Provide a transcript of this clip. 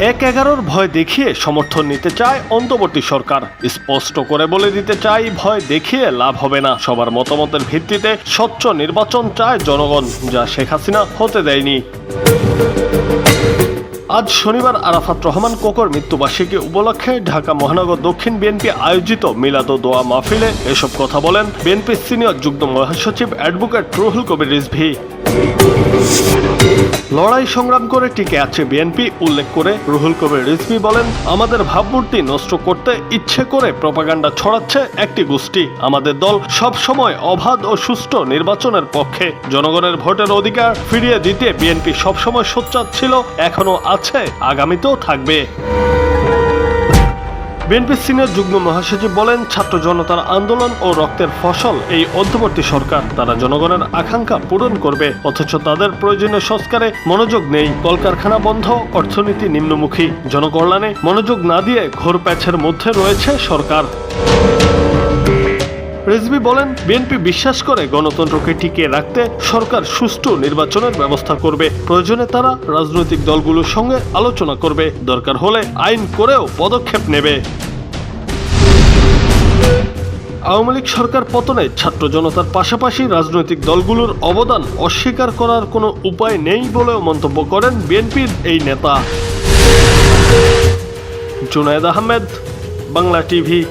১-১১ ভয় দেখিয়ে সমর্থন নিতে চায় অন্তর্বর্তী সরকার। স্পষ্ট করে বলে দিতে চাই, ভয় দেখিয়ে লাভ হবে না। সবার মতামতের ভিত্তিতে স্বচ্ছ নির্বাচন চায় জনগণ, যা শেখ হাসিনা হতে দেয়নি। আজ শনিবার আরাফাত রহমান কোকোর মৃত্যুবার্ষিকী উপলক্ষে ঢাকা মহানগর দক্ষিণ বিএনপি আয়োজিত মিলাদ ও দোয়া মাহফিলে এসব কথা বলেন বিএনপির সিনিয়র যুগ্ম মহাসচিব অ্যাডভোকেট রুহুল কবির রিজভী। লড়াই সংগ্রাম করে টিকে আছে বিএনপি উল্লেখ করে রুহুল কবির রিজভী বলেন, আমাদের ভাবমূর্তি নষ্ট করতে ইচ্ছে করে প্রপাগান্ডা ছড়াচ্ছে একটি গোষ্ঠী। আমাদের দল সব সময় অবাধ ও সুষ্ঠু নির্বাচনের পক্ষে। জনগণের ভোটের অধিকার ফিরিয়ে দিতে বিএনপি সবসময় সোচ্চার ছিল, এখনো আছে, আগামীতেও থাকবে। বিএনপির সিনিয়র যুগ্ম মহাসচিব বলেন, ছাত্র জনতার আন্দোলন ও রক্তের ফসল এই অন্তর্বর্তী সরকার। তারা জনগণের আকাঙ্ক্ষা পূরণ করবে, অথচ তাদের প্রয়োজনীয় সংস্কারে মনোযোগ নেই। কলকারখানা বন্ধ, অর্থনীতি নিম্নমুখী, জনকল্যাণে মনোযোগ না দিয়ে ঘোর প্যাচের মধ্যে রয়েছে সরকার। রিজভী বলেন, বিএনপি বিশ্বাস করে গণতন্ত্রকে টিকিয়ে রাখতে সরকার সুষ্ঠু নির্বাচনের ব্যবস্থা করবে। প্রয়োজনে তারা রাজনৈতিক দলগুলোর সঙ্গে আলোচনা করবে, দরকার হলে আইন করেও পদক্ষেপ নেবে। আওয়ামী লীগ সরকার পতনে ছাত্র জনতার পাশাপাশি রাজনৈতিক দলগুলোর অবদান অস্বীকার করার কোনো উপায় নেই বলেও মন্তব্য করেন বিএনপির এই নেতা। জুনায়েদ আহমেদ, বাংলা টিভি।